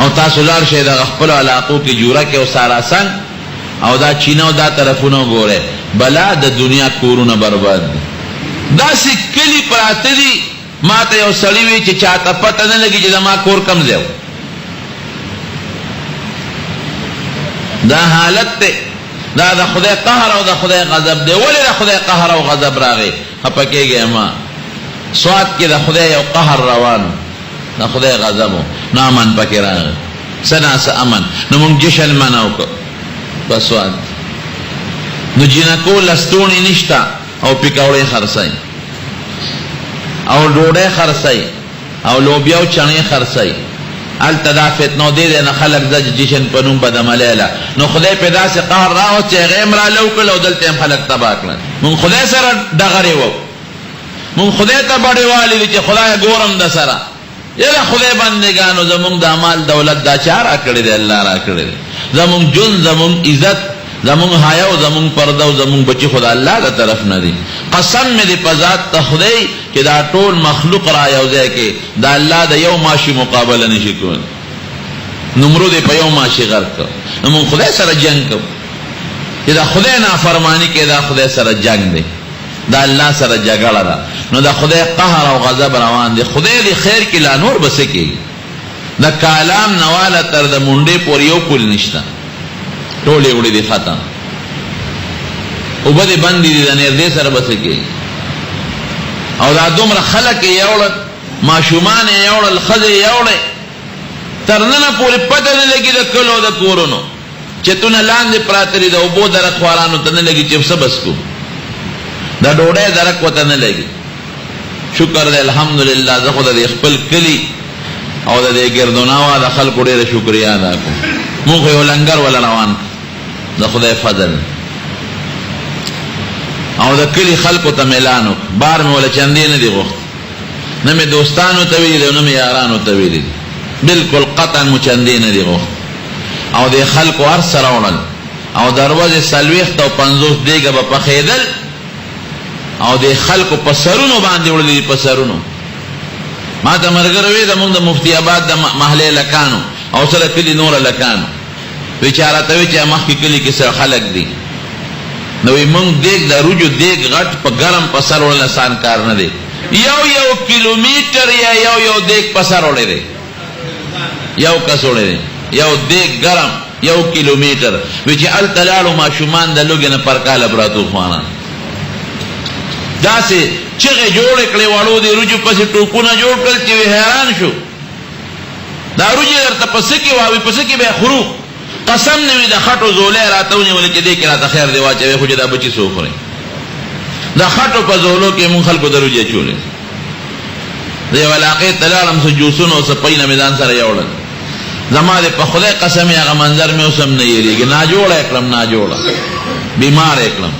او تاسو لاړ شئ د خپلو علاقو کې جوړه کې او ساراسنګ او دا چینه او دا طرفونه ګورئ، بلا د دنیا کورونه برباد دي. داسې کلي پراته دي، ما ته یو سړي وی چې چاته پته نه لګي چې زما کور کم ځای و. دا حالت ته دا د خدای قهر او د خدای غضب دی. ولې د خدای قهر او غضب راغی؟ خپه کېږئ ما. سواد کې د خدای یو قهر روان، د خدای غضب نو امن پکې راغی. څه ناسه امن. نو موږ جشن مناو کو په سواد. نو جنکو لستوڼي نشته او پکوړې خرڅئ او ډوډۍ خرڅئ او لوبیا او چڼې خرڅئ. هلته دا فتنو دی دی نه خلک ځه جشن په نوم بدعملیله. نو خدای په داسې قهر راوست چې هغې هم رالو کړل او دلته هم خلک تباه کړل. مونږ خدای سره ډغرې وو، مونږ خدای ته بډې والي دي چې خدای ګورم د سره. یاره خدای بندګانو زمونږ د مال دولت دا چا را کړی دی؟ الله را کړی دی. زمونږ جون، زمونږ عزت، زمونږ حیا او زمونږ پرده او زمونږ بچي خو د الله د طرف نه دي. قسم مې دی په ذات ته خدای چې دا ټول مخلوق را یو ځای کې د الله د یو ماشي مقابله نشي کولی. نمرود په یو ماشي غرق کړ. نو موږ خدای سره جنګ کوو چې دا خدای نافرمانی کې دا خدای سره جنګ دی، دا الله سره جګړه ده. نو دا خدای قهر او غضب روان دی. خدای دې خیر کې لا نور بس کېږي. د کالام نواله تر د منډې پورې یو پل نشته، ټولې وړې دي ختم. اوبه دې بندې دي، د نردې سره بس کېږي. او دا دومره خلک یې یوړل، ماشومان یې یوړل، ښځې یې یوړې، تر ننه پورې پته نه لګي د کلو د کورونو. چتونه لاندې پراته دي، د اوبو درک خوارانو ته نه لګي چې څه بس کو. د ډوډۍ درک ورته نه لګي. شکر دی الحمدلله. زه خو د خپل کلي او د دې ګردوناوا د خلکو ډېره شکریا ادا کوم. موږ خو یو لنګر ولا روان د خدای فضل او د کلي خلکو ته مېلان وکړ. بار مې ولا چندې نه دي غوښت، نه مې دوستانو ته ویلي او نه مې یارانو ته ویلي. بالکل قطعا مو چندې نه دي غوښت. او د خلکو هر څه راوړل او دروازې 40 او 50 دیګه به پخېدل او د خلکو په سرونو باندې وړلې. په سرونو ما ته ملګری وی زمونږ د مفتی آباد د محلې لکانو او سره کلي نور لکانو بیچاره ته وی چې مخکې کلي کې سره خلک دي. نو وی مونږ دیګ د روجو دیګ غټ په ګرم په سر وړل آسان کار نه دی. یو کیلومیټر یا یو دیګ په سر وړی دی، یو کس وړی دی، یو دیګ ګرم 1 کیلومیټر. وی چې هلته لاړو ماشومان د لوږې نه پر کاله پراتو خوانان. داسې چغې جوړې کړې، وړو د روجو پسې ټوپونه جوړ کړل چې حیران شو. دا روجې درته پسې کې واوي، پسې کې به خورو. قسم نه وي د خټو زولې راته ونیولې چې دې کې راته خیر دی واچوي، خو چې دا بچي څه وخوري. د خټو په زولو کې مونږ خلکو د روجې چولې. د یو علاقې ته لاړم، څه جوسونه او څه پینه مې ځان سره یوړل. زما دې په خدای قسم یې هغه منظر مې اوس هم نه هېرېږي. ناجوړه یې کړم، ناجوړه بیمار یې کړم.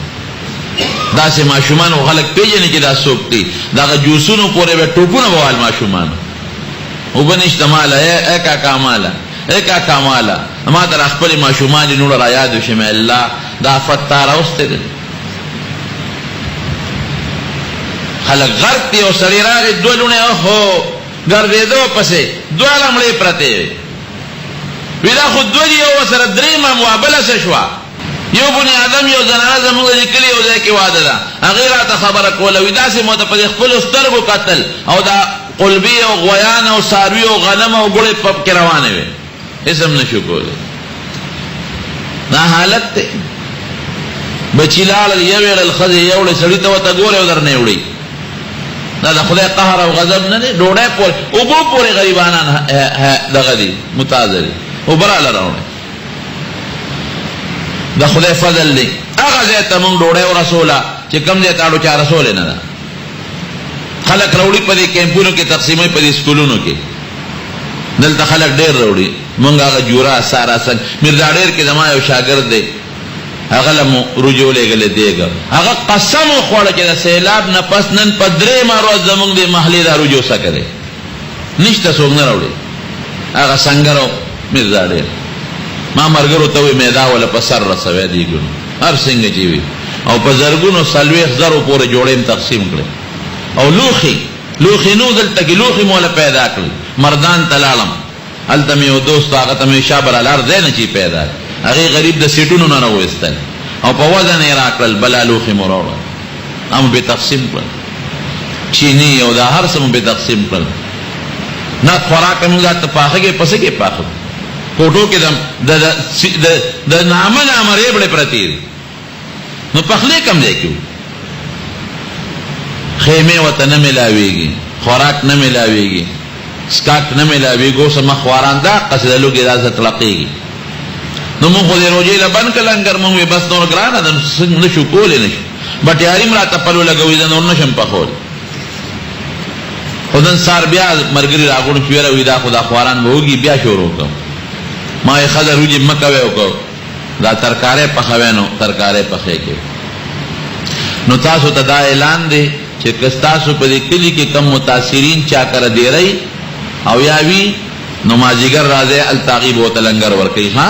داسې ماشومان او خلک پېژني چې دا څوک دي. دغه جوسونو پورې به ټوپونه به وال ماشومان. اوبه نشته ماله، ای کاکا ماله، ای کاکا ماله. ما ته خپلې ماشومان دې نوره را یاد وشي. مې الله دا افت تا راوستی دی. خلک غرق دي او سړی راغی، دوه لوڼې اوهو ګرځېدو پسې دواړه مړې پرتې وې. وی دا خو دوه دي، یو ورسره درېیمه وه، بله څه شوه؟ یو بني آدم یو زنانه زموږ د کلي یو ځای کې واده ده، هغې راته خبره کوله. وي داسې مو ته په خپلو سترګو کتل او دا قلبي او غویان او څاروي او غنم او ګوړې پکې روانې وې، هېڅ هم نه شو کولی. دا حالت دی. بچی لاړل یوړل ښځې یوړې سړي ته ورته ګورې او درنه وړي. دا د خدای قهر او غضب نه دی. ډوډۍ پورې اوبو پورې غریبانان دغه دي متاظر دي، اوبه راله راوړئ. د خدای فضل دی. هغه ځای ته مونږ ډوډۍ ورسوله چې کوم ځای ته اړو چا رسولې نه ده. خلک راوړي په دې کیمپونو کې تقسیموي، په دې سکولونو کې دلته خلک ډېر راوړي. مونږ هغه جوړه سارا سنګ میرزا ډېر کې زما یو شاګرد دی، هغه له مو رجوع لېږلی دیږه. هغه قسم وخوړه چې د سیلاب نه پس نن په درېیمه ورځ زمونږ د محلې دا رجوع څه کوي، نشته څوک نه راوړي. هغه سنګر او میرزا ډېر ما ملګرو ته وایي میدا وله په سر رسوی دیګونو هر څنګه چې وي، او په زرګونو 40,000 پورې جوړې تقسیم کړې. او لوښي نو دلته کې لوښي موله پیدا کړل. مردان ته لاړم، هلته مې یو دوست هغه ته مې شابر الار ځای نه چې پیدا هغې غریب د سیټونو نه راویستل او په وزن یې راکړل. بلا لوښي مو راوړل، هم به تقسیم کړل. چینی او دا هر څه مو به تقسیم کړل. نه خوراک مې دا ته پاخه کې پسې کې پاخه کوټو کې د نامه نامه ریبړې پرتې دي. نو پخلی کم ځای کې خیمه ورته نه میلاویږي، خوراک نه میلاویږي، سکاک نه میلاویږي، اوس مخواران دا قصده لوګي دا تطلقېږي. نو مونږ خو دې روژې له بند کړه لنګر، مونږ وې بس نور ګرانه ده نشو کولی نشو بټیاري م راته پلو لګوي، زه نور نشم پخولی. خو نن سهار بیا ملګري راغونډ شو، یاره وایي دا خو دا خواران به وږي بیا شروع کړم. ما یې ښځه روجې مه کوئ وکړو دا ترکارۍ پخوی نو ترکارۍ پخې کوي. نو تاسو ته دا اعلان دی چې که ستاسو په دې کلي کې کم متاثرین چا کره دیری او یا وي نو مازدیګر راځئ هلته هغې به ورته لنګر ورکوي. ها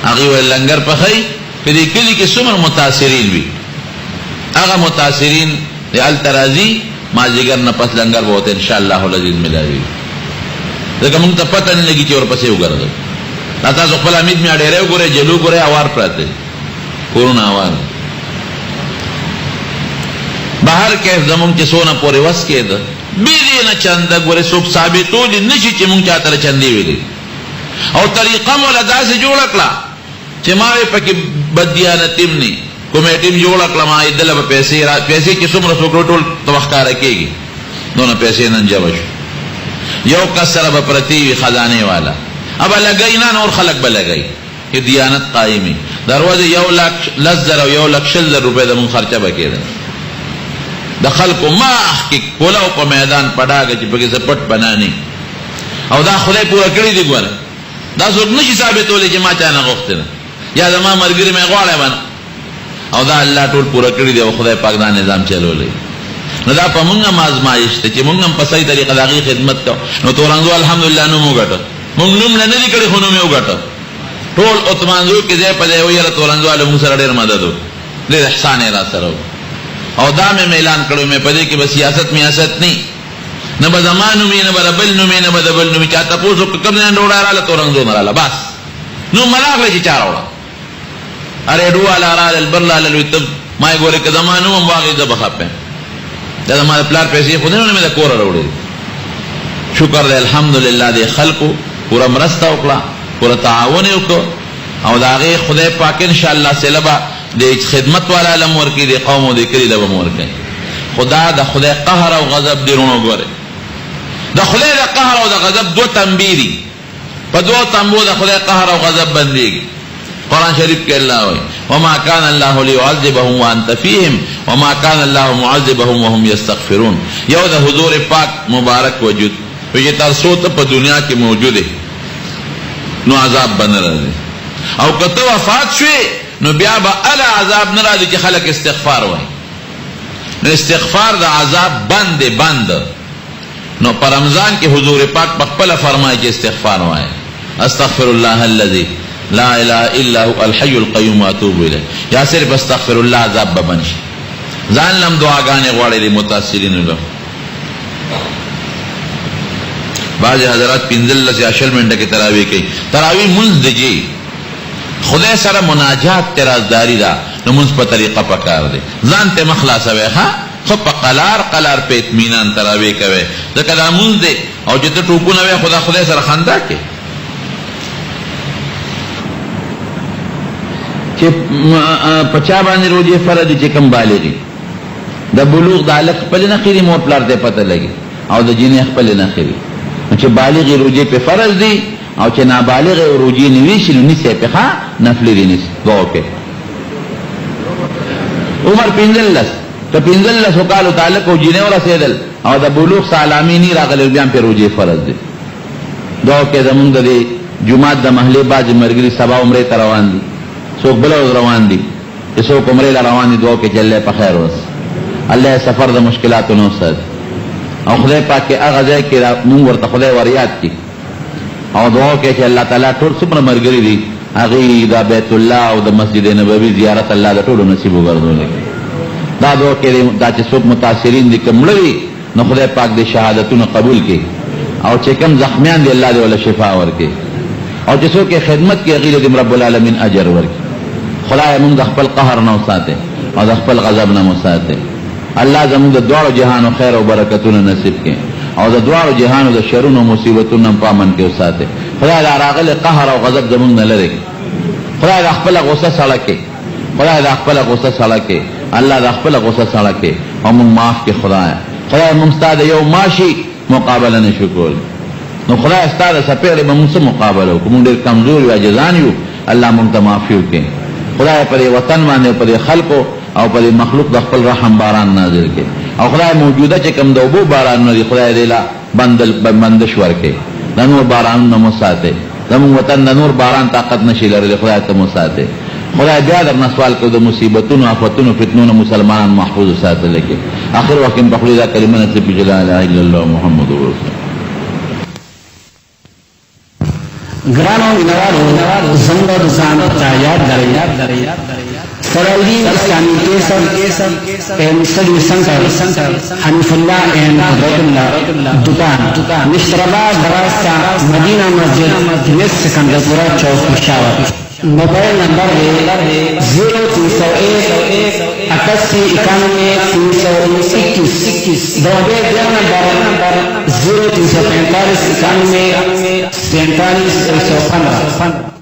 هغې ویل لنګر پخوي. په دې کلي کې څومره متاثرین وي هغه متاثرین د هلته راځي، مازدیګر نه پس لنګر به ورته انشاءالله العزیز ملاوي. ځکه مونږ ته پته نه لګي چې ورپسې وګرځو. دا تاسو خپل امید مې ډېری وګورئ، جلو ګورئ، اوار پراته کورونه اوار. بهر کیف زمونږ چې څونه پورې وس کېده بې دې نه چنده ګورئ څوک ثابتولی نه شي چې مونږ چا ته چندې ویلې. او طریقه مو له داسې جوړه کړه چې ما وې پکې بددیانتي م نه کمیټي م جوړه کړه، ما یې دله به پیسې چې څومره څوک ټول ته ښکاره کېږي دونه پیسې نن جمع شو. یو کس سره به پرتې وي خزانې والا ابه لګوي، نه نور خلک به لګوي. دیانت قایمي دروازه 1,10,000 او 1,00,000 روپۍ د مونږ خرچه به کېده. د خلکو ماخ کې کولاو په میدان پډاګه چې پکې څه پټ بنانې او دا خدای پوره کړي دي. ګوره دا څوک نشي ثابتولی چې ما چا نه غوښتې ده یا زما ملګري مې غواړی به نه، او دا الله ټول پوره کړي دي او خدای پاک دا نظام چلولی. نو دا په مونږ هم آزمایش ده چې مونږ هم په صحیح طریقه د هغې خدمت کوو. نو تورنځو الحمدلله نوم وګټه، مونږ نوم له نه دي کړي خو نوم یې وګټه. ټول اتمانځو کې ځای په ځای ویله تورنځو والا مونږ سره ډېر مدد و، ډېر احسان یې را سره و. او دا مې اعلان کړو مې په دې کې به سیاست میاست نه، نه به زما نومې، نه به د بل نومې، نه به د بل نومې. چا تپوس وکړه کوم ځای نه ډوډۍ راله تورنځو نه راله بس نوم مه راغلی چې چا راوړه. ارېډو والا رالل بل رالل وایي ته ما یې ګورې که زما نوم هم واغې زه به خفه یم. دا زما د پلار پیسې خو نه مې د کوره راوړې. شکر دی الحمدلله دې خلکو پوره مرسته وکړه، پوره تعاون یې وکړو او د هغې خدای پاک انشاءالله صله به د خدمت والا علم ورکړي، د قوم او د کلي له به م ورکوي. خدا د خدای قهر او غضب دې رونو ګورئ. د خدای د قهر او د غضب دو تنبیه دي، په دوو تنبو د خدای قهر او غضب بندېږي. قرآن شریف کې الله وایي وما كان الله ليعذبهم وانت فيهم وما كان الله معذبهم وهم يستغفرون. یو د حضور پاک مبارک وجود چې تر څو ته په دنیا کې موجود دی نو عذاب به نه راځي، او که ته وفات شوې نو بیا به اله عذاب نه راځي چې خلک استغفار وایي. نو استغفار د عذاب بند. نو په رمضان کې حضور پاک په خپله فرمایي چې استغفار وایي استغفر الله الذي لا اله الا هو الحي القيوم واتوب الیه. یا صرف استغفر الله عذاب به بند شي. ځان لم دعاګانې غواړي د متاثرینو له. بعض حضرات 15 یا 20 منټه کې تراویح کوي. تراویح منځ دی جی خدای سره مناجات ترازداری دا نو منځ په طریقه پکار دی. ځان ته مخلاصوي ها خو په قلار په اطمینان تراویح کوي. ځکه دا منځ دی او چې ته ټوپونه وی خدای سره خندا کوي. چې پچا باندې روزه فرض چې کم بالغي د بلوغ د الک خپل نه خېری مور پلار ته پته لګي او د جنې خپل نه خېری چې بالغي روزه په فرض دي او چې نابالغ روزه نیوي شي نو نسې په ښه نفل دي نس دوکه عمر پینځلس ته پینځلس وکالو تعلق او جنې ور رسیدل او د بلوغ سالامي نه راغلی بیا په روزه فرض دي دوکه زمونږ د جمعه د محلي باج مرګري سبا عمره ته روان دي څوک بل روان دي څوک عمره روان دي دوکه چلې په خیر وس الله سفر د مشکلاتو نو سات او خدای پاک هغه ځای کې موږ ورته خدای وریاد کی او دعا کې چې الله تعالی ټول څومره مرګري دي هغه د بیت الله او د مسجد نبوي زیارت الله د ټولو نصیب وګرځول دا دعا کې دا چې څوک متاثرین دي کومړي نو خدای پاک دې شهادتونه قبول کړي او چې کوم زخمیان دي الله دې ولا شفا ورکړي او چې څوک خدمت کې غیر دې رب العالمین اجر ورکړي خدای موږ د خپل قهر نه وساته او د خپل غضب نه وساته الله زموږ د دوه جهانو خیر او برکتونه نصیب کړي او د دوه جهانو د شرونو او مصیبتونو په امن کې وساته خدای دا راغله قهر او غضب زموږ نه لري خدای د خپل غصه سره کې خدای د خپل غصه سره کې الله د خپل غصه سره کې او موږ معاف کې خدای موږ ستاسو یو ماشي مقابله نشو کول نو خدای ستاسو سپېړې به موږ مقابله وکړو موږ ډېر کمزور یو عاجزان یو الله موږ ته معافي وکړي خدای پر وطن باندې پر خلکو او پر مخلوق د خپل رحم باران نازل کړي او خدای موجوده چې کم د اوبو باران نه خدای دې لا بندش ورکړي د نور باران نه مو ساته زموږ وطن د نور باران طاقت نشي لري خدای ته مو ساته خدای بیا در نسوال کو د مصیبتونو آفتونو فتنونو مسلمانان محفوظ ساتل کې اخر وخت په خپل دا کلمه نصیب لا اله الا الله محمد رسول گرانو نوارو زنده دزان تا یاد داری سرالدین اسلامی کیسر and study center Hanifullah and Qudratullah Dukan Nishrabad Darasta Madina Masjid West Sikandapura Chowk Peshawar mobile number है 0301 8891 नंबर 0345 91 47 115